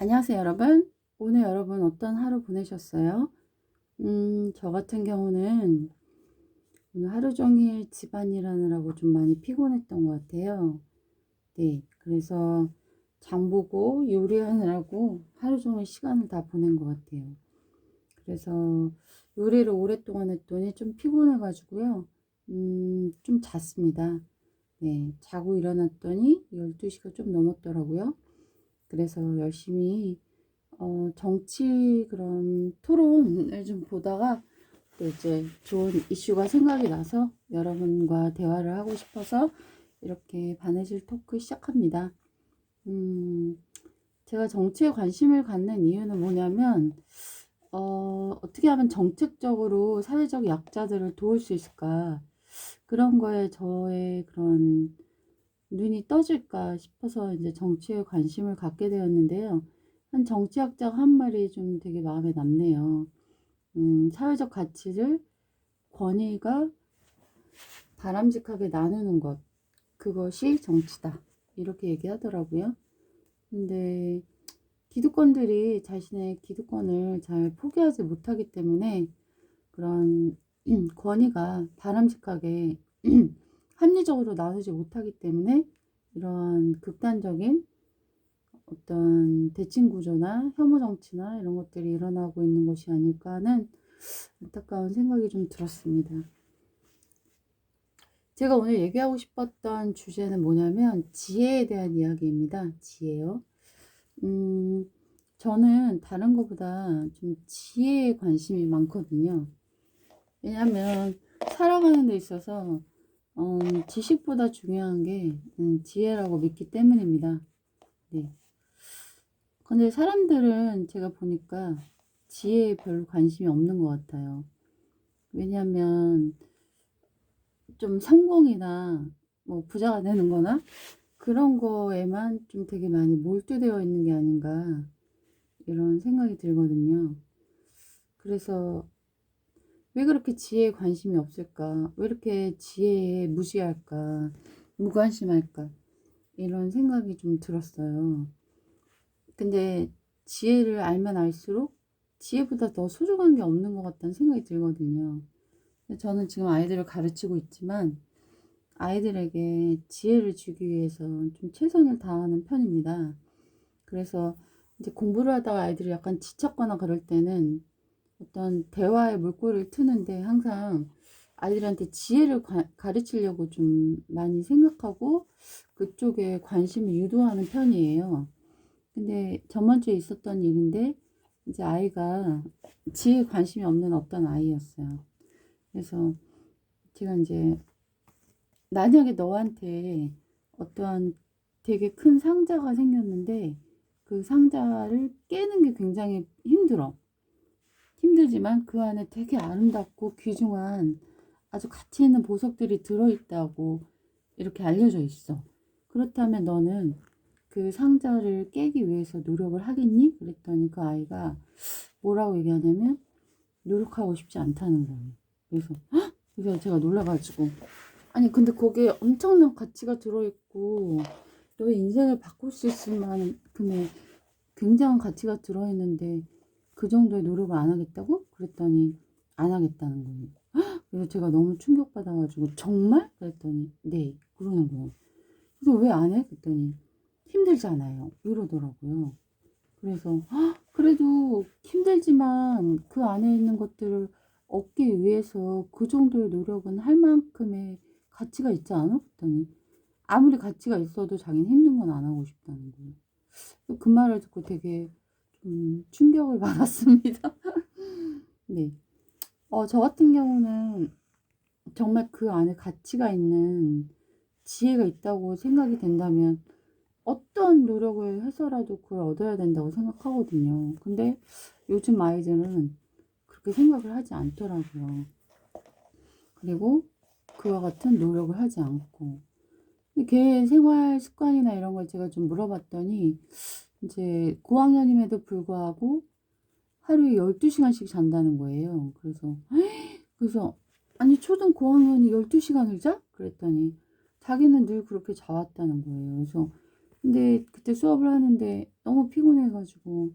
안녕하세요, 여러분. 오늘 여러분 어떤 하루 보내셨어요? 저 같은 경우는 오늘 하루 종일 집안일 하느라고 좀 많이 피곤했던 것 같아요. 네, 그래서 장 보고 요리하느라고 하루 종일 시간을 다 보낸 것 같아요. 그래서 요리를 오랫동안 했더니 좀 피곤해가지고요. 좀 잤습니다. 네, 자고 일어났더니 12시가 좀 넘었더라고요. 그래서 열심히 정치 그런 토론을 좀 보다가 또 이제 좋은 이슈가 생각이 나서 여러분과 대화를 하고 싶어서 이렇게 바느질 토크 시작합니다. 제가 정치에 관심을 갖는 이유는 뭐냐면, 어떻게 하면 정책적으로 사회적 약자들을 도울 수 있을까? 그런 거에 저의 그런 눈이 떠질까 싶어서 이제 정치에 관심을 갖게 되었는데요. 한 정치학자가 한 말이 좀 되게 마음에 남네요. 사회적 가치를 권위가 바람직하게 나누는 것, 그것이 정치다. 이렇게 얘기하더라고요. 근데 기득권들이 자신의 기득권을 잘 포기하지 못하기 때문에 그런 권위가 바람직하게 합리적으로 나누지 못하기 때문에 이런 극단적인 어떤 대칭 구조나 혐오 정치나 이런 것들이 일어나고 있는 것이 아닐까 하는 안타까운 생각이 좀 들었습니다. 제가 오늘 얘기하고 싶었던 주제는 뭐냐면 지혜에 대한 이야기입니다. 지혜요. 저는 다른 것보다 좀 지혜에 관심이 많거든요. 왜냐하면 살아가는 데 있어서 지식보다 중요한 게 지혜라고 믿기 때문입니다. 네. 근데 사람들은 제가 보니까 지혜에 별로 관심이 없는 것 같아요. 왜냐하면 좀 성공이나 뭐 부자가 되는 거나 그런 거에만 좀 되게 많이 몰두되어 있는 게 아닌가 이런 생각이 들거든요. 그래서 왜 그렇게 지혜에 관심이 없을까? 왜 이렇게 지혜에 무시할까? 무관심할까? 이런 생각이 좀 들었어요. 근데 지혜를 알면 알수록 지혜보다 더 소중한 게 없는 것 같다는 생각이 들거든요. 저는 지금 아이들을 가르치고 있지만 아이들에게 지혜를 주기 위해서 좀 최선을 다하는 편입니다. 그래서 이제 공부를 하다가 아이들이 약간 지쳤거나 그럴 때는 어떤 대화의 물꼬를 트는데 항상 아이들한테 지혜를 가르치려고 좀 많이 생각하고 그쪽에 관심을 유도하는 편이에요. 근데 저번 주에 있었던 일인데 이제 아이가 지혜에 관심이 없는 어떤 아이였어요. 그래서 제가 이제 만약에 너한테 어떠한 되게 큰 상자가 생겼는데 그 상자를 깨는 게 굉장히 힘들어. 힘들지만 그 안에 되게 아름답고 귀중한 아주 가치 있는 보석들이 들어있다고 이렇게 알려져 있어. 그렇다면 너는 그 상자를 깨기 위해서 노력을 하겠니? 그랬더니 그 아이가 뭐라고 얘기하냐면 노력하고 싶지 않다는 거예요. 그래서 제가 놀라가지고 아니 근데 거기에 엄청난 가치가 들어있고 너의 인생을 바꿀 수 있을 만큼의 굉장한 가치가 들어있는데 그 정도의 노력을 안 하겠다고? 그랬더니 안 하겠다는 거예요. 그래서 제가 너무 충격받아가지고 정말? 그랬더니 네 그러는 거예요. 그래서 왜 안 해? 그랬더니 힘들잖아요. 이러더라고요. 그래서 그래도 힘들지만 그 안에 있는 것들을 얻기 위해서 그 정도의 노력은 할 만큼의 가치가 있지 않아? 그랬더니 아무리 가치가 있어도 자기는 힘든 건 안 하고 싶다는 거예요. 그 말을 듣고 되게 좀 충격을 받았습니다. 네. 저 같은 경우는 정말 그 안에 가치가 있는 지혜가 있다고 생각이 된다면 어떤 노력을 해서라도 그걸 얻어야 된다고 생각하거든요. 근데 요즘 아이들은 그렇게 생각을 하지 않더라고요. 그리고 그와 같은 노력을 하지 않고. 걔 생활 습관이나 이런 걸 제가 좀 물어봤더니 이제 고학년임에도 불구하고 하루에 12시간씩 잔다는 거예요. 그래서 아니 초등 고학년이 12시간을 자? 그랬더니 자기는 늘 그렇게 자왔다는 거예요. 그래서 근데 그때 수업을 하는데 너무 피곤해가지고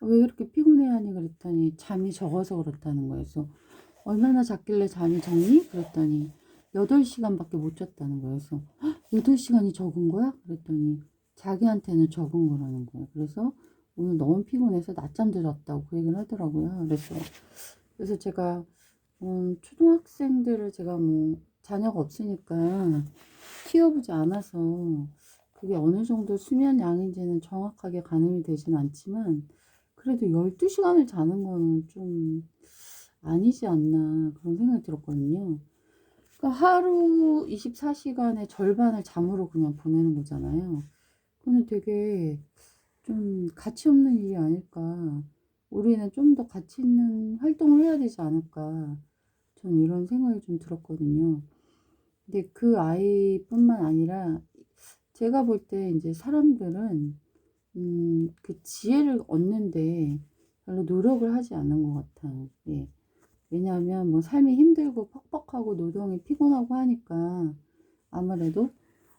왜 그렇게 피곤해하니 그랬더니 잠이 적어서 그렇다는 거예요. 그래서 얼마나 잤길래 잠이 적니? 그랬더니 8시간밖에 못 잤다는 거예요. 그래서 8시간이 적은 거야? 그랬더니 자기한테는 적은 거라는 거예요. 그래서 오늘 너무 피곤해서 낮잠도 잤다고 그 얘기를 하더라고요. 그래서 제가 초등학생들을 제가 뭐 자녀가 없으니까 키워보지 않아서 그게 어느 정도 수면 양인지는 정확하게 가늠이 되진 않지만 그래도 12시간을 자는 거는 좀 아니지 않나 그런 생각이 들었거든요. 그러니까 하루 24시간의 절반을 잠으로 그냥 보내는 거잖아요. 그거는 되게 좀 가치 없는 일이 아닐까. 우리는 좀 더 가치 있는 활동을 해야 되지 않을까. 전 이런 생각이 좀 들었거든요. 근데 그 아이뿐만 아니라 제가 볼 때 이제 사람들은 그 지혜를 얻는데 별로 노력을 하지 않는 것 같아요. 예. 왜냐하면 뭐 삶이 힘들고 퍽퍽하고 노동이 피곤하고 하니까 아무래도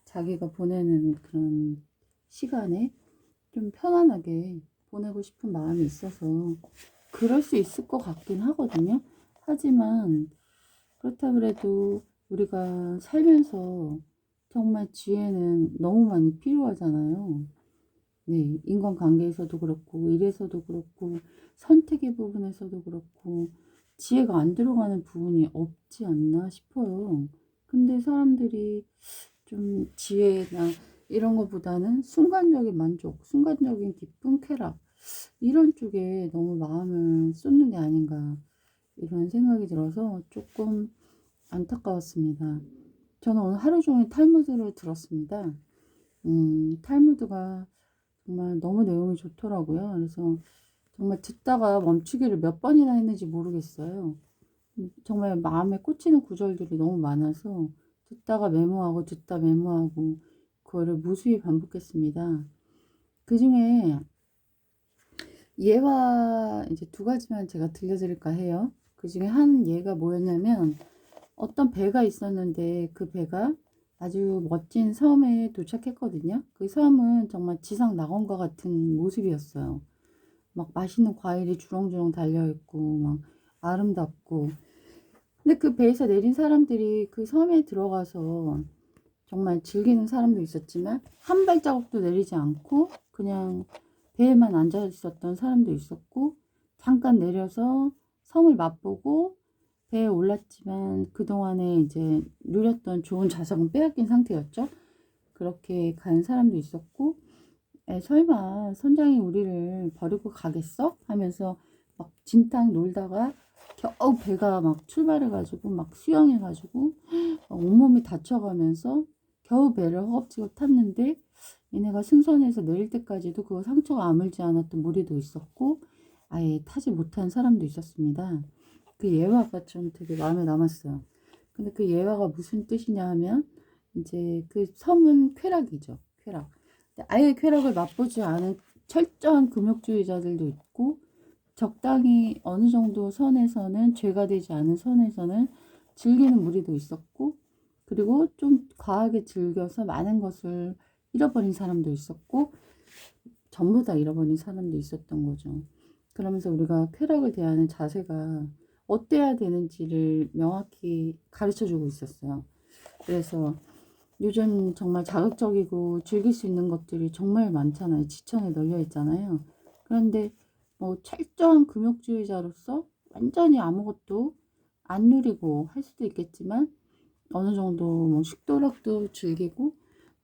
자기가 보내는 그런 시간에 좀 편안하게 보내고 싶은 마음이 있어서 그럴 수 있을 것 같긴 하거든요. 하지만 그렇다 그래도 우리가 살면서 정말 지혜는 너무 많이 필요하잖아요. 네, 인간관계에서도 그렇고, 일에서도 그렇고, 선택의 부분에서도 그렇고, 지혜가 안 들어가는 부분이 없지 않나 싶어요. 근데 사람들이 좀 지혜나 이런 것보다는 순간적인 만족, 순간적인 기쁨, 쾌락, 이런 쪽에 너무 마음을 쏟는 게 아닌가, 이런 생각이 들어서 조금 안타까웠습니다. 저는 오늘 하루 종일 탈무드를 들었습니다. 탈무드가 정말 너무 내용이 좋더라고요. 그래서 정말 듣다가 멈추기를 몇 번이나 했는지 모르겠어요. 정말 마음에 꽂히는 구절들이 너무 많아서 듣다가 메모하고 듣다 메모하고 그거를 무수히 반복했습니다. 그 중에 예화 이제 2가지만 제가 들려드릴까 해요. 그 중에 한 예가 뭐였냐면 어떤 배가 있었는데 그 배가 아주 멋진 섬에 도착했거든요. 그 섬은 정말 지상 낙원과 같은 모습이었어요. 막 맛있는 과일이 주렁주렁 달려있고 막 아름답고 근데 그 배에서 내린 사람들이 그 섬에 들어가서 정말 즐기는 사람도 있었지만 한 발자국도 내리지 않고 그냥 배에만 앉아 있었던 사람도 있었고 잠깐 내려서 섬을 맛보고 배에 올랐지만 그동안에 이제 누렸던 좋은 좌석은 빼앗긴 상태였죠. 그렇게 간 사람도 있었고 설마 선장이 우리를 버리고 가겠어? 하면서 막 진탕 놀다가 겨우 배가 막 출발해가지고 막 수영해가지고 온몸이 다쳐가면서 겨우 배를 허겁지겁 탔는데 얘네가 승선해서 내릴 때까지도 그 상처가 아물지 않았던 무리도 있었고 아예 타지 못한 사람도 있었습니다. 그 예화가 좀 되게 마음에 남았어요. 근데 그 예화가 무슨 뜻이냐 하면 이제 그 섬은 쾌락이죠. 쾌락. 아예 쾌락을 맛보지 않은 철저한 금욕주의자들도 있고 적당히 어느 정도 선에서는 죄가 되지 않은 선에서는 즐기는 무리도 있었고 그리고 좀 과하게 즐겨서 많은 것을 잃어버린 사람도 있었고 전부 다 잃어버린 사람도 있었던 거죠. 그러면서 우리가 쾌락을 대하는 자세가 어때야 되는지를 명확히 가르쳐 주고 있었어요. 그래서 요즘 정말 자극적이고 즐길 수 있는 것들이 정말 많잖아요. 지천에 널려 있잖아요. 그런데 뭐 철저한 금욕주의자로서 완전히 아무것도 안 누리고 할 수도 있겠지만 어느 정도 뭐 식도락도 즐기고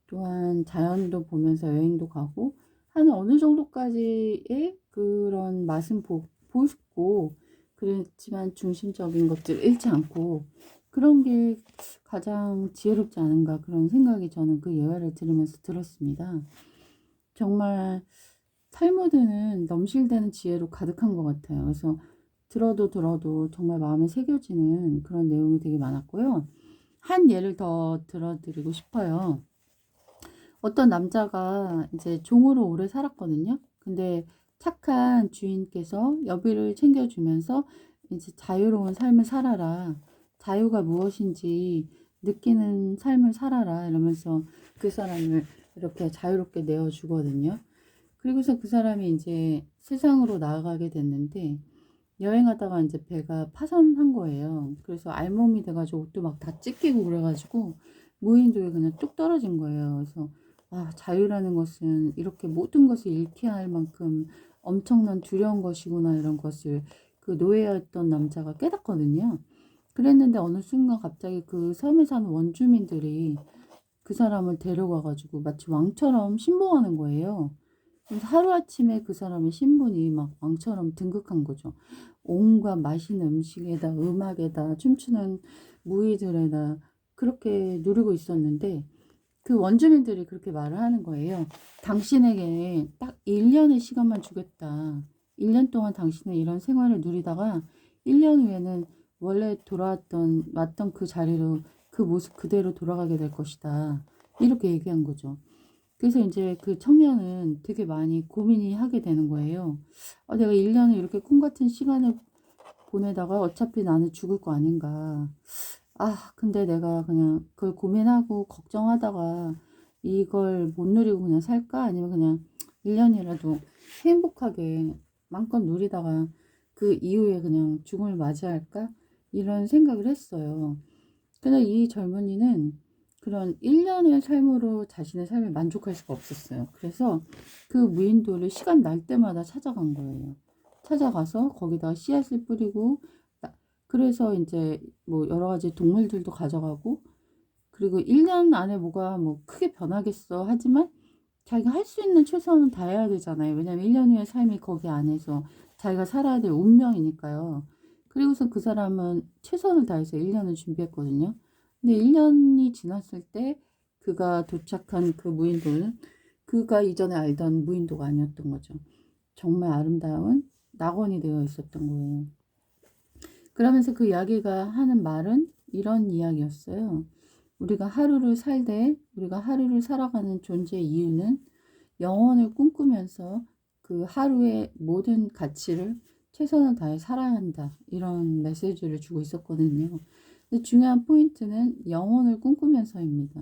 또한 자연도 보면서 여행도 가고 하는 어느 정도까지의 그런 맛은 보고 그렇지만 중심적인 것들 잃지 않고 그런 게 가장 지혜롭지 않은가 그런 생각이 저는 그 예화를 들으면서 들었습니다. 정말 탈무드는 넘실대는 지혜로 가득한 것 같아요. 그래서 들어도 정말 마음에 새겨지는 그런 내용이 되게 많았고요. 한 예를 더 들어드리고 싶어요. 어떤 남자가 이제 종으로 오래 살았거든요. 근데 착한 주인께서 여비를 챙겨주면서 이제 자유로운 삶을 살아라. 자유가 무엇인지 느끼는 삶을 살아라. 이러면서 그 사람을 이렇게 자유롭게 내어주거든요. 그리고서 그 사람이 이제 세상으로 나아가게 됐는데 여행하다가 이제 배가 파손한 거예요. 그래서 알몸이 돼가지고 옷도 막 다 찢기고 그래가지고 무인도에 그냥 뚝 떨어진 거예요. 그래서 아, 자유라는 것은 이렇게 모든 것을 잃게 할 만큼 엄청난 두려운 것이구나, 이런 것을 그 노예였던 남자가 깨닫거든요. 그랬는데 어느 순간 갑자기 그 섬에 사는 원주민들이 그 사람을 데려가가지고 마치 왕처럼 신봉하는 거예요. 그래서 하루아침에 그 사람의 신분이 막 왕처럼 등극한 거죠. 온갖 맛있는 음식에다 음악에다 춤추는 무희들에다 그렇게 누리고 있었는데 그 원주민들이 그렇게 말을 하는 거예요. 당신에게 딱 1년의 시간만 주겠다. 1년 동안 당신은 이런 생활을 누리다가 1년 후에는 원래 왔던 그 자리로 그 모습 그대로 돌아가게 될 것이다. 이렇게 얘기한 거죠. 그래서 이제 그 청년은 되게 많이 고민이 하게 되는 거예요. 내가 1년을 이렇게 꿈 같은 시간을 보내다가 어차피 나는 죽을 거 아닌가. 근데 내가 그냥 그걸 고민하고 걱정하다가 이걸 못 누리고 그냥 살까? 아니면 그냥 1년이라도 행복하게 마음껏 누리다가 그 이후에 그냥 죽음을 맞이할까? 이런 생각을 했어요. 근데 이 젊은이는 그런 1년의 삶으로 자신의 삶에 만족할 수가 없었어요. 그래서 그 무인도를 시간 날 때마다 찾아간 거예요. 찾아가서 거기다가 씨앗을 뿌리고, 그래서 이제 뭐 여러 가지 동물들도 가져가고, 그리고 1년 안에 뭐가 뭐 크게 변하겠어 하지만 자기가 할 수 있는 최선은 다해야 되잖아요. 왜냐면 1년 후의 삶이 거기 안에서 자기가 살아야 될 운명이니까요. 그리고서 그 사람은 최선을 다해서 1년을 준비했거든요. 근데 1년이 지났을 때 그가 도착한 그 무인도는 그가 이전에 알던 무인도가 아니었던 거죠. 정말 아름다운 낙원이 되어 있었던 거예요. 그러면서 그 이야기가 하는 말은 이런 이야기였어요. 우리가 하루를 살아가는 존재의 이유는 영혼을 꿈꾸면서 그 하루의 모든 가치를 최선을 다해 살아야 한다. 이런 메시지를 주고 있었거든요. 근데 중요한 포인트는 영혼을 꿈꾸면서입니다.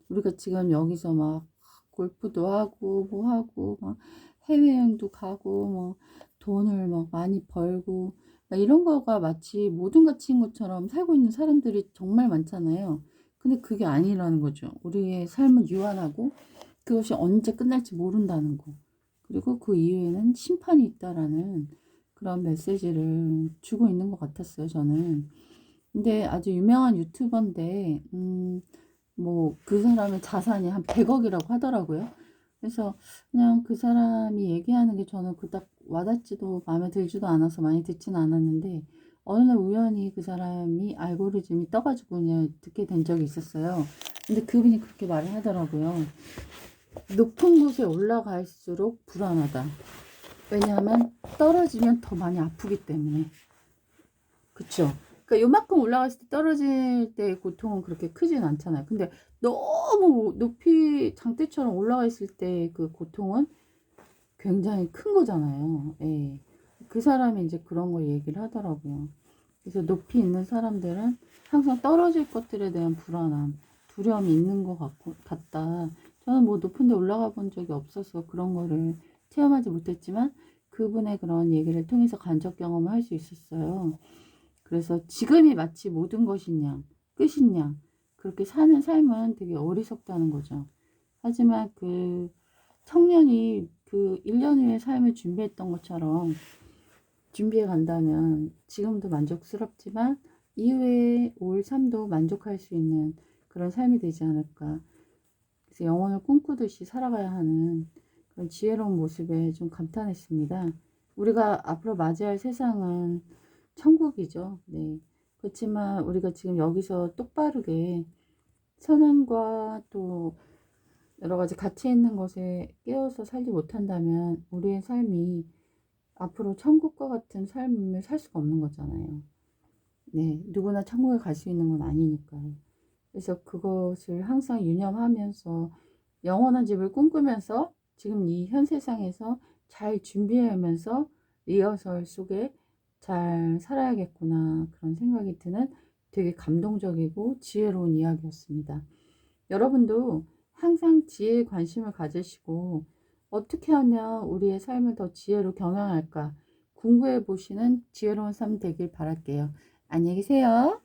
우리가 지금 여기서 막 골프도 하고 뭐 하고 막 해외여행도 가고 뭐 돈을 막 많이 벌고 막 이런 거가 마치 모든 가치인 것처럼 살고 있는 사람들이 정말 많잖아요. 근데 그게 아니라는 거죠. 우리의 삶은 유한하고 그것이 언제 끝날지 모른다는 거. 그리고 그 이후에는 심판이 있다라는 그런 메시지를 주고 있는 것 같았어요, 저는. 근데 아주 유명한 유튜버인데, 뭐, 그 사람의 자산이 한 100억이라고 하더라고요. 그래서 그냥 그 사람이 얘기하는 게 저는 그닥 와닿지도 마음에 들지도 않아서 많이 듣지는 않았는데, 어느 날 우연히 그 사람이 알고리즘이 떠가지고 그냥 듣게 된 적이 있었어요. 근데 그분이 그렇게 말을 하더라고요. 높은 곳에 올라갈수록 불안하다. 왜냐하면 떨어지면 더 많이 아프기 때문에. 그쵸? 그러니까 요만큼 올라갔을 때 떨어질 때의 고통은 그렇게 크진 않잖아요. 근데 너무 높이 장대처럼 올라가 있을 때 그 고통은 굉장히 큰 거잖아요. 예. 그 사람이 이제 그런 걸 얘기를 하더라고요. 그래서 높이 있는 사람들은 항상 떨어질 것들에 대한 불안함, 두려움이 있는 것 같다. 저는 뭐 높은 데 올라가 본 적이 없어서 그런 거를 체험하지 못했지만 그분의 그런 얘기를 통해서 간접 경험을 할 수 있었어요. 그래서 지금이 마치 모든 것이냐, 끝이냐, 그렇게 사는 삶은 되게 어리석다는 거죠. 하지만 그 청년이 그 1년 후의 삶을 준비했던 것처럼 준비해 간다면 지금도 만족스럽지만 이후에 올 삶도 만족할 수 있는 그런 삶이 되지 않을까. 그래서 영혼을 꿈꾸듯이 살아가야 하는 그런 지혜로운 모습에 좀 감탄했습니다. 우리가 앞으로 맞이할 세상은 천국이죠. 네. 그렇지만 우리가 지금 여기서 똑바르게 선행과 또 여러 가지 가치 있는 것에 깨어서 살지 못한다면 우리의 삶이 앞으로 천국과 같은 삶을 살 수가 없는 거잖아요. 네. 누구나 천국에 갈 수 있는 건 아니니까요. 그래서 그것을 항상 유념하면서 영원한 집을 꿈꾸면서 지금 이 현 세상에서 잘 준비하면서 리허설 속에 잘 살아야겠구나, 그런 생각이 드는 되게 감동적이고 지혜로운 이야기였습니다. 여러분도 항상 지혜에 관심을 가지시고 어떻게 하면 우리의 삶을 더 지혜로 경영할까 궁구해 보시는 지혜로운 삶 되길 바랄게요. 안녕히 계세요.